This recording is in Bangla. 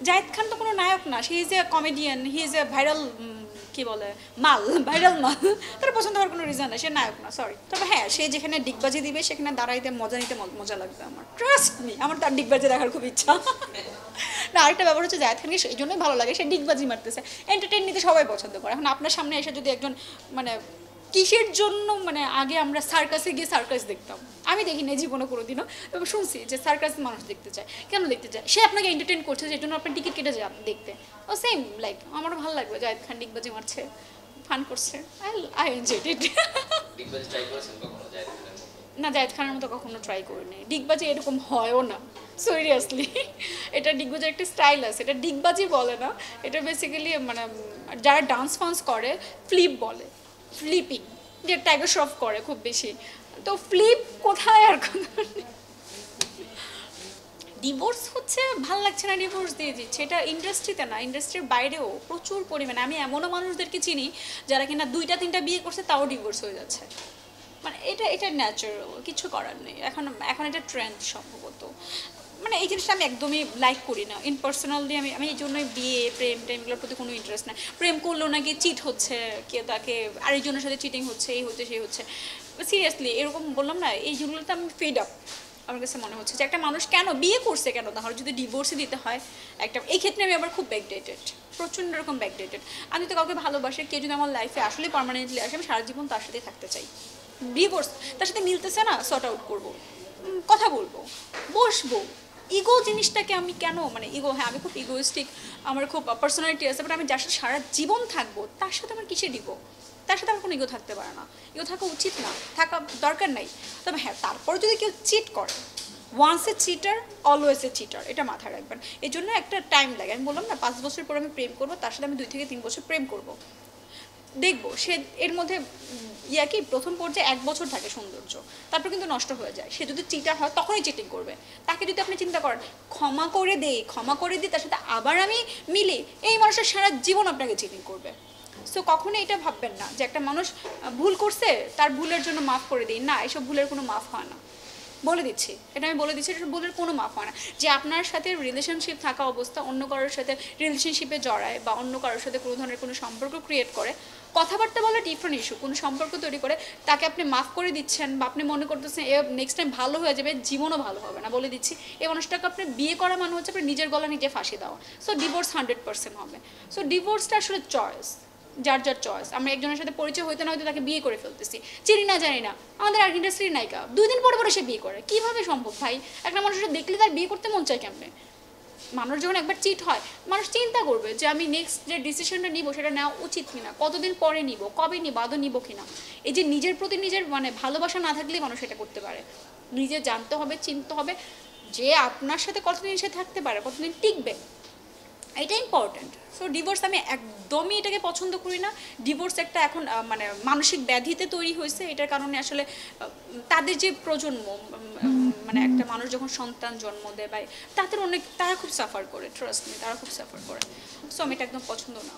জায়েদ খান তো কোনো নায়ক না, he is a comedian, he is a viral কি বলে মাল, ভাইরাল মাল। তার পছন্দ হওয়ার কোনো রিজন নেই, সে নায়ক না, সরি। তবে হ্যাঁ, সে যেখানে ডিগবাজি দিবে সেখানে দাঁড়াইতে মজা নিতে মজা লাগবে আমার, ট্রাস্ট মি, আমার তার ডিগবাজি দেখার খুব ইচ্ছা। না, আরেকটা ব্যাপার হচ্ছে জায়েদ খানকে এই জন্যই ভালো লাগে, সে ডিগবাজি মারতেছে, এন্টারটেইন নিতে সবাই পছন্দ করে। এখন আপনার সামনে এসে যদি একজন মানে কিসের জন্য মানে আগে আমরা সার্কাসে গিয়ে সার্কাস দেখতাম, আমি দেখি না জীবনে কোনোদিনও, তবে শুনছি যে সার্কাস মানুষ দেখতে চায়, কেন দেখতে চায়? সে আপনাকে এন্টারটেন করছে, সেই জন্য আপনার টিকিট কেটে যান দেখতে। ও সেম লাইক আমারও ভালো লাগবে, জায়েদ খান ডিগবাজি মারছে, ফান করছে, আই এনজয়েড ইট। না, জায়েদ খানের মতো কখনো ট্রাই করিনি, ডিগবাজি এরকম হয়ও না, সিরিয়াসলি। এটা ডিগবাজির একটা স্টাইল আছে, এটা ডিগবাজি বলে না, এটা বেসিক্যালি মানে যারা ডান্স ফান্স করে ফ্লিপ বলে, ফ্লিপিং, যে টাইগার শ্রফ করে খুব বেশি, তো ফ্লিপ কোথায় আর ডিভোর্স হচ্ছে ভাল লাগছে না, ডিভোর্স দিয়ে দিচ্ছে, এটা ইন্ডাস্ট্রিতে না, ইন্ডাস্ট্রির বাইরেও প্রচুর পরিমাণে আমি এমনও মানুষদেরকে চিনি যারা কিনা 2টা 3টা বিয়ে করছে তাও ডিভোর্স হয়ে যাচ্ছে। মানে এটা ন্যাচারাল, কিছু করার নেই, এখন এটা ট্রেন্ড সম্ভবত। মানে এই জিনিসটা আমি একদমই লাইক করি না, ইন পার্সোনালি আমি আমি এই জন্যই বিয়ে প্রেম টেম এগুলোর প্রতি কোনো ইন্টারেস্ট নাই। প্রেম করলেও নাকি চিট হচ্ছে, কেউ তাকে আরেকজনের সাথে চিটিং হচ্ছে, এই হচ্ছে সেই হচ্ছে, সিরিয়াসলি এরকম বললাম না, এই জিনিসগুলোতে আমি ফিড আপ। আমার কাছে মনে হচ্ছে যে একটা মানুষ কেন বিয়ে করছে, কেন তাহলে যদি ডিভোর্সই দিতে হয় একটা, এই ক্ষেত্রে আমি আবার খুব ব্যাকডেটেড, প্রচণ্ড রকম ব্যাকডেটেড। আমি তো কাউকে ভালোবাসি, কেউ যদি আমার লাইফে আসলে পার্মানেন্টলি আসে, আমি সারা জীবন তার সাথেই থাকতে চাই। ডিভোর্স তার সাথে মিলতেছে না, সর্ট আউট করবো, কথা বলবো, বসবো। ইগো জিনিসটাকে আমি কেন মানে ইগো, হ্যাঁ আমি খুব ইগোইস্টিক, আমার খুব পার্সোনালিটি আছে, বাট আমি যার সাথে সারা জীবন থাকবো তার সাথে আমার কিসে দিব? তার সাথে আমার কোনো ইগো থাকতে পারে না, ইগো থাকা উচিত না, থাকা দরকার নাই। তবে হ্যাঁ, তারপরে যদি কেউ চিট করে, once a cheater always a cheater, এটা মাথায় রাখবেন। এই জন্য একটা টাইম লাগে, আমি বললাম না 5 বছর পর আমি প্রেম করবো, তার সাথে আমি 2 থেকে 3 বছর প্রেম করবো, দেখবো সে এর মধ্যে কি প্রথম পর্যায়ে 1 বছর থাকে সৌন্দর্য, তারপর কিন্তু নষ্ট হয়ে যায়। সে যদি চিটার হয় তখনই চিটিং করবে। তাকে যদি আপনি চিন্তা করেন ক্ষমা করে দিই তার সাথে আবার আমি মিলি, এই মানুষের সারা জীবন আপনাকে চিটিং করবে। সো কখনোই এটা ভাববেন না যে একটা মানুষ ভুল করছে তার ভুলের জন্য মাফ করে দিই, না, এসব ভুলের কোনো মাফ হয় না, বলে দিচ্ছি, এটা আমি বলে দিচ্ছি, এটা ভুলের কোনো মাফ হয় না। যে আপনার সাথে রিলেশনশিপ থাকা অবস্থা অন্য কারোর সাথে রিলেশনশিপে জড়ায় বা অন্য কারোর সাথে কোনো ধরনের কোনো সম্পর্ক ক্রিয়েট করে, কথাবার্তা বলা ডিফারেন্ট ইস্যু, কোনো সম্পর্ক তৈরি করে তাকে আপনি মাফ করে দিচ্ছেন বা আপনি মনে করতেছেন এ নেক্সট টাইম ভালো হয়ে যাবে, জীবনও ভালো হবে না, বলে দিচ্ছি এই মানুষটাকে আপনি বিয়ে করা মানে হচ্ছে আপনি নিজের গলা নিজে ফাঁসি দেওয়া। সো ডিভোর্স 100% হবে। সো ডিভোর্সটা আসলে চয়েস, যার যার চয়েস। আমরা একজনের সাথে পরিচয় হইতে না হয়তো তাকে বিয়ে করে ফেলতেছি, চিনি না জানি না, আমাদের আর ইন্ডাস্ট্রির নায়িকা 2 দিন পরে পরে সে বিয়ে করে, কীভাবে সম্ভব ভাই? একটা মানুষের দেখলে তার বিয়ে করতে মন চায় কেমনে? মানুষ যখন একবার চিট হয়, মানুষ চিন্তা করবে যে আমি নেক্সট যে ডিসিশনটা নিব সেটা নেওয়া উচিত কিনা, কতদিন পরে নিব, কবে নিব, আদৌ নিব কিনা। এই যে নিজের প্রতি নিজের মানে ভালোবাসা না থাকলেই মানুষ এটা করতে পারে। নিজে জানতে হবে, চিনতে হবে যে আপনার সাথে কতদিন সে থাকতে পারে, কতদিন টিকবে, এটা ইম্পর্ট্যান্ট। সো ডিভোর্স আমি একদমই এটাকে পছন্দ করি না। ডিভোর্স একটা এখন মানে মানসিক ব্যাধিতে তৈরি হয়েছে, এটার কারণে আসলে তাদের যে প্রজন্ম মানে একটা মানুষ যখন সন্তান জন্ম দেয় বা তাদের অনেক, তারা খুব সাফার করে, ট্রাস্ট মি, তারা খুব সাফার করে। সো আমি এটা একদম পছন্দ না।